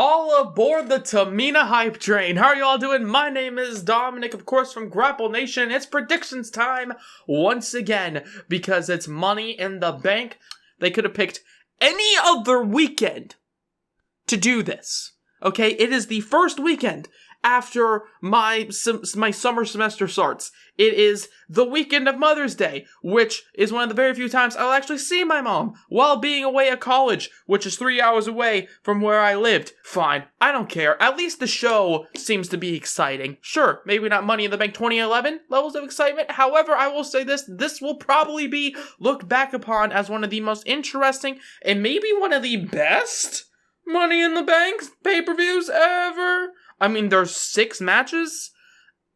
All aboard the Tamina hype train. How are you all doing? My name is Dominic, of course, from GrappleNation. It's predictions time once again because it's Money in the Bank. They could have picked any other weekend to do this. Okay, it is the first weekend after my summer semester starts. It is the weekend of Mother's Day, which is one of the very few times I'll actually see my mom while being away at college, which is 3 hours away from where I lived. Fine, I don't care. At least the show seems to be exciting. Sure, maybe not Money in the Bank 2011 levels of excitement. However, I will say this will probably be looked back upon as one of the most interesting and maybe one of the best Money in the Bank pay-per-views ever. I mean, there's 6 matches,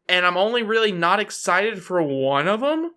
and I'm only really not excited for one of them.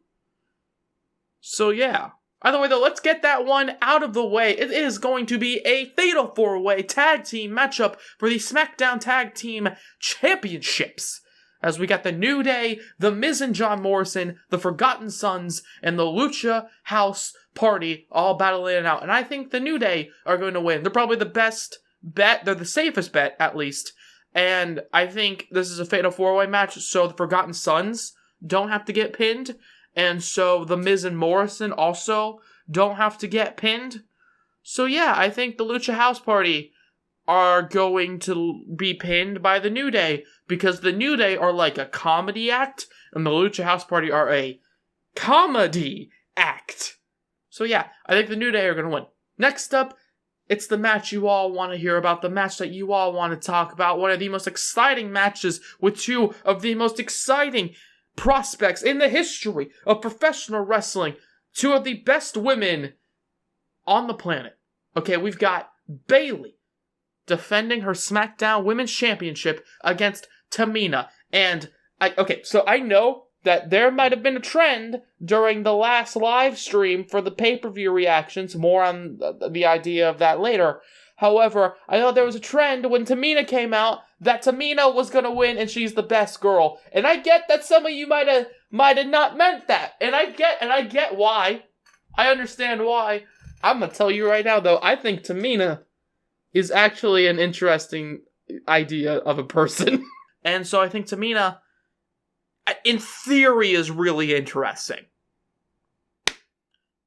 So yeah. Either way though, let's get that one out of the way. It is going to be a Fatal 4-Way Tag Team matchup for the SmackDown Tag Team Championships. As we got the New Day, The Miz and John Morrison, the Forgotten Sons, and the Lucha House Party all battling it out. And I think the New Day are going to win. They're probably the best bet. They're the safest bet, at least. And I think this is a Fatal 4-Way match, so the Forgotten Sons don't have to get pinned. And so the Miz and Morrison also don't have to get pinned. So yeah, I think the Lucha House Party are going to be pinned by the New Day, because the New Day are like a comedy act, and the Lucha House Party are a comedy act. So yeah, I think the New Day are going to win. Next up, it's the match you all want to hear about, the match that you all want to talk about, one of the most exciting matches with two of the most exciting prospects in the history of professional wrestling, two of the best women on the planet. Okay, we've got Bayley defending her SmackDown Women's Championship against Tamina. And, so I know that there might have been a trend during the last live stream for the pay-per-view reactions, more on the idea of that later. However, I know there was a trend when Tamina came out that Tamina was gonna win and she's the best girl. And I get that some of you might have not meant that. And I get why. I understand why. I'm gonna tell you right now though, I think Tamina is actually an interesting idea of a person. And so I think Tamina, in theory, is really interesting.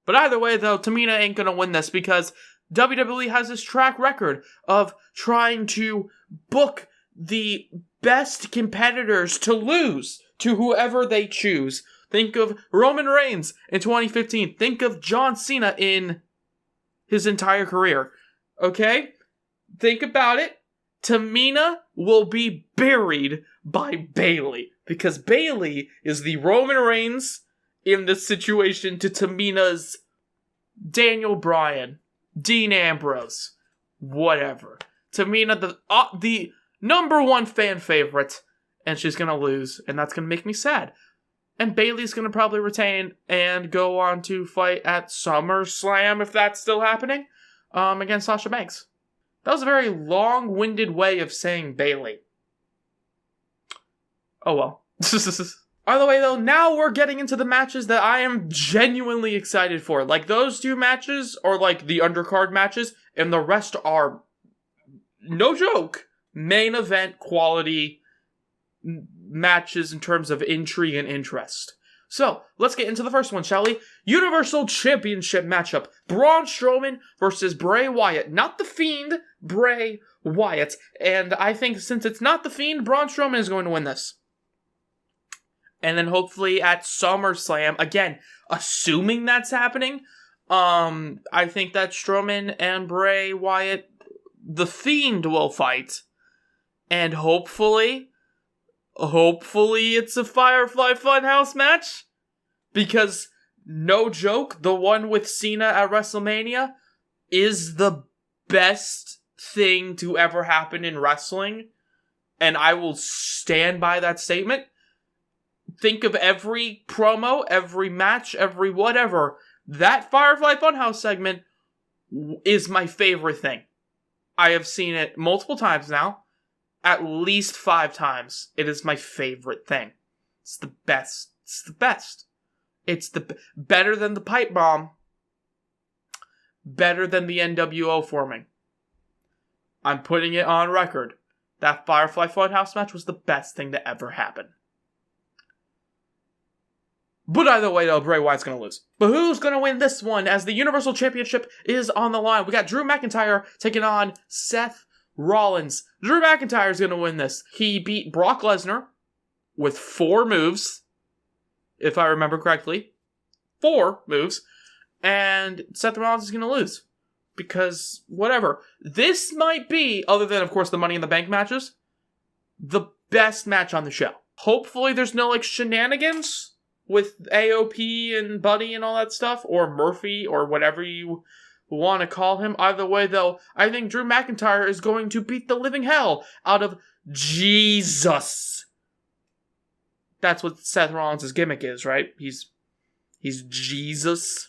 But either way, though, Tamina ain't gonna win this because WWE has this track record of trying to book the best competitors to lose to whoever they choose. Think of Roman Reigns in 2015. Think of John Cena in his entire career. Okay? Think about it. Tamina will be buried by Bayley, because Bayley is the Roman Reigns in this situation to Tamina's Daniel Bryan, Dean Ambrose, whatever. Tamina, the number one fan favorite, and she's gonna lose, and that's gonna make me sad. And Bayley's gonna probably retain and go on to fight at SummerSlam, if that's still happening, against Sasha Banks. That was a very long-winded way of saying Bayley. Oh well. Either way though, now we're getting into the matches that I am genuinely excited for. Like, those two matches are like the undercard matches, and the rest are, no joke, main event quality matches in terms of intrigue and interest. So, let's get into the first one, shall we? Universal Championship matchup. Braun Strowman versus Bray Wyatt. Not The Fiend, Bray Wyatt. And I think since it's not The Fiend, Braun Strowman is going to win this. And then hopefully at SummerSlam, again, assuming that's happening, I think that Strowman and Bray Wyatt, The Fiend, will fight. And hopefully it's a Firefly Funhouse match. Because, no joke, the one with Cena at WrestleMania is the best thing to ever happen in wrestling. And I will stand by that statement. Think of every promo, every match, every whatever. That Firefly Funhouse segment is my favorite thing. I have seen it multiple times now. At least 5 times. It is my favorite thing. It's the best. It's the best. It's better than the pipe bomb. Better than the NWO forming. I'm putting it on record. That Firefly Funhouse match was the best thing to ever happen. But either way, though, Bray Wyatt's going to lose. But who's going to win this one as the Universal Championship is on the line? We got Drew McIntyre taking on Seth Rollins. Drew McIntyre is going to win this. He beat Brock Lesnar with 4 moves, if I remember correctly. 4 moves. And Seth Rollins is going to lose. Because, whatever. This might be, other than, of course, the Money in the Bank matches, the best match on the show. Hopefully there's no, shenanigans with AOP and Buddy and all that stuff, or Murphy, or whatever you want to call him. Either way, though, I think Drew McIntyre is going to beat the living hell out of Jesus. That's what Seth Rollins' gimmick is, right? He's Jesus.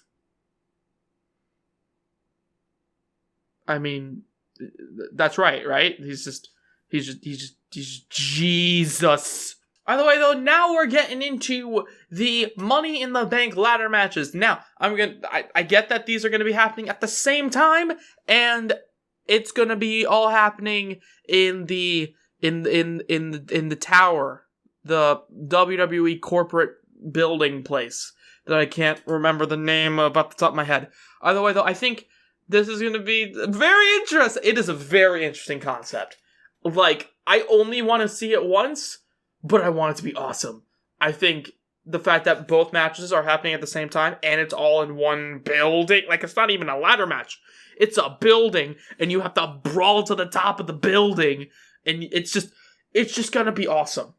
I mean, that's right? He's just Jesus. By the way, though, now we're getting into the Money in the Bank ladder matches. Now, I get that these are going to be happening at the same time, and it's going to be all happening in the tower, the WWE corporate building place that I can't remember the name of off the top of my head. Either way, though, I think this is going to be very interesting. It is a very interesting concept. I only want to see it once, but I want it to be awesome. I think the fact that both matches are happening at the same time, and it's all in one building, it's not even a ladder match. It's a building, and you have to brawl to the top of the building, and it's just gonna be awesome.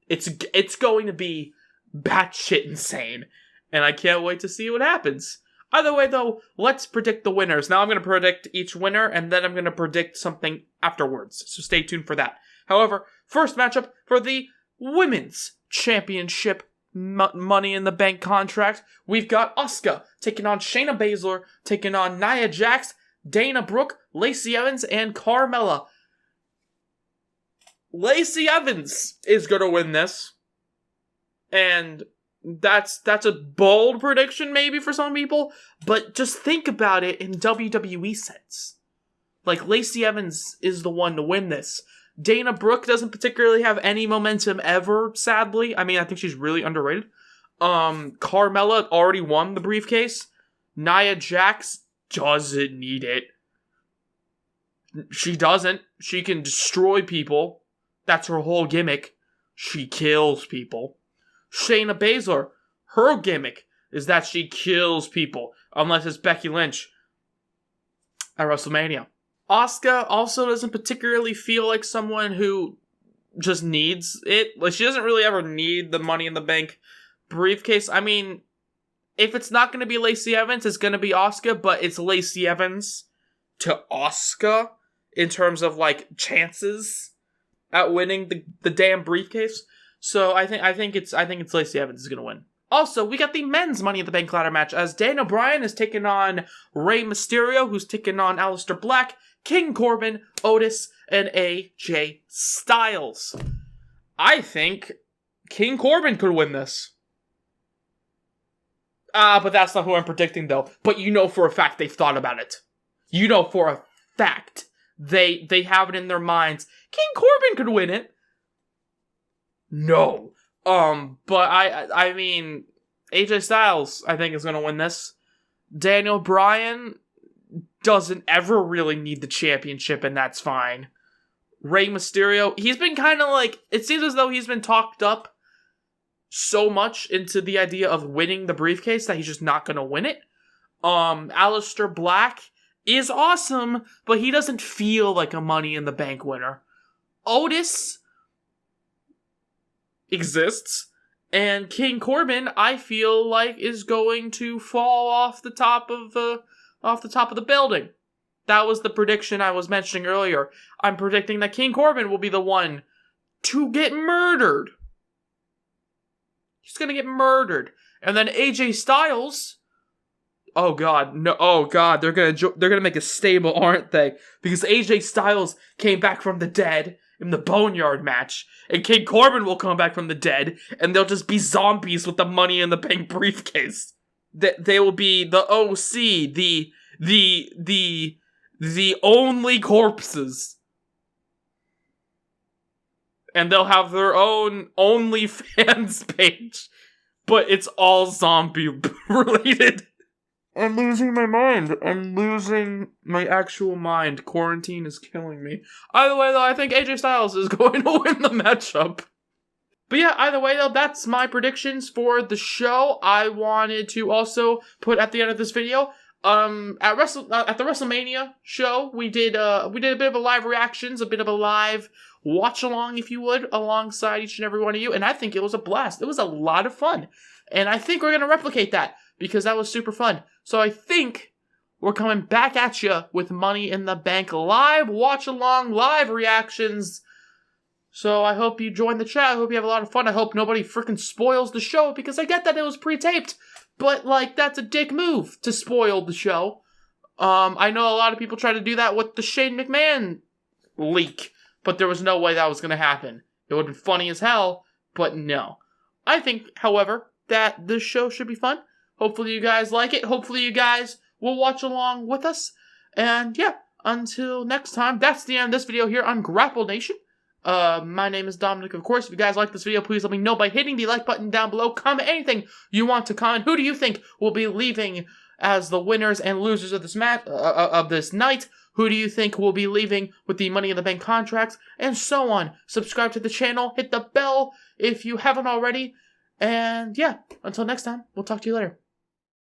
It's going to be batshit insane, and I can't wait to see what happens. Either way, though, let's predict the winners. Now I'm going to predict each winner, and then I'm going to predict something afterwards, so stay tuned for that. However, first matchup for the Women's Championship Money in the Bank contract, we've got Asuka taking on Shayna Baszler, taking on Nia Jax, Dana Brooke, Lacey Evans, and Carmella. Lacey Evans is going to win this, and that's a bold prediction maybe for some people, but just think about it in WWE sense. Lacey Evans is the one to win this. Dana Brooke doesn't particularly have any momentum ever, sadly. I mean, I think she's really underrated. Carmella already won the briefcase. Nia Jax doesn't need it. She doesn't. She can destroy people. That's her whole gimmick. She kills people. Shayna Baszler, her gimmick is that she kills people, unless it's Becky Lynch at WrestleMania. Asuka also doesn't particularly feel like someone who just needs it. She doesn't really ever need the Money in the Bank briefcase. I mean, if it's not going to be Lacey Evans, it's going to be Asuka, but it's Lacey Evans to Asuka in terms of, chances at winning the damn briefcase. So I think it's Lacey Evans is going to win. Also, we got the men's Money in the Bank ladder match as Daniel Bryan is taking on Rey Mysterio, who's taking on Aleister Black, King Corbin, Otis, and AJ Styles. I think King Corbin could win this. But that's not who I'm predicting, though. But you know for a fact they've thought about it. You know for a fact they have it in their minds. King Corbin could win it. No. But I mean, AJ Styles, I think, is going to win this. Daniel Bryan doesn't ever really need the championship, and that's fine. Rey Mysterio, he's been kind of it seems as though he's been talked up so much into the idea of winning the briefcase that he's just not going to win it. Aleister Black is awesome, but he doesn't feel like a Money in the Bank winner. Otis exists, and King Corbin, I feel like, is going to fall off the top of the building. That was the prediction I was mentioning earlier. I'm predicting that King Corbin will be the one to get murdered. He's gonna get murdered, and then AJ Styles. Oh god, no! Oh god, they're gonna make a stable, aren't they? Because AJ Styles came back from the dead in the Boneyard match, and King Corbin will come back from the dead, and they'll just be zombies with the Money in the Bank briefcase. They will be the OC, the only corpses. And they'll have their own OnlyFans page. But it's all zombie related. I'm losing my mind. I'm losing my actual mind. Quarantine is killing me. Either way, though, I think AJ Styles is going to win the matchup. But yeah, either way, though, that's my predictions for the show. I wanted to also put at the end of this video, at the WrestleMania show, we did a bit of a live reactions, a bit of a live watch along, if you would, alongside each and every one of you, and I think it was a blast. It was a lot of fun, and I think we're gonna replicate that because that was super fun. So I think we're coming back at you with Money in the Bank live watch along, live reactions. So I hope you join the chat. I hope you have a lot of fun. I hope nobody freaking spoils the show because I get that it was pre-taped. But, like, that's a dick move to spoil the show. I know a lot of people try to do that with the Shane McMahon leak, but there was no way that was going to happen. It would have been funny as hell, but no. I think, however, that this show should be fun. Hopefully you guys like it. Hopefully you guys will watch along with us. And, yeah, until next time, that's the end of this video here on GrappleNation. My name is Dominic, of course. If you guys like this video, please let me know by hitting the like button down below. Comment anything you want to comment. Who do you think will be leaving as the winners and losers of this match, of this night? Who do you think will be leaving with the Money in the Bank contracts? And so on. Subscribe to the channel. Hit the bell if you haven't already. And yeah, until next time, we'll talk to you later.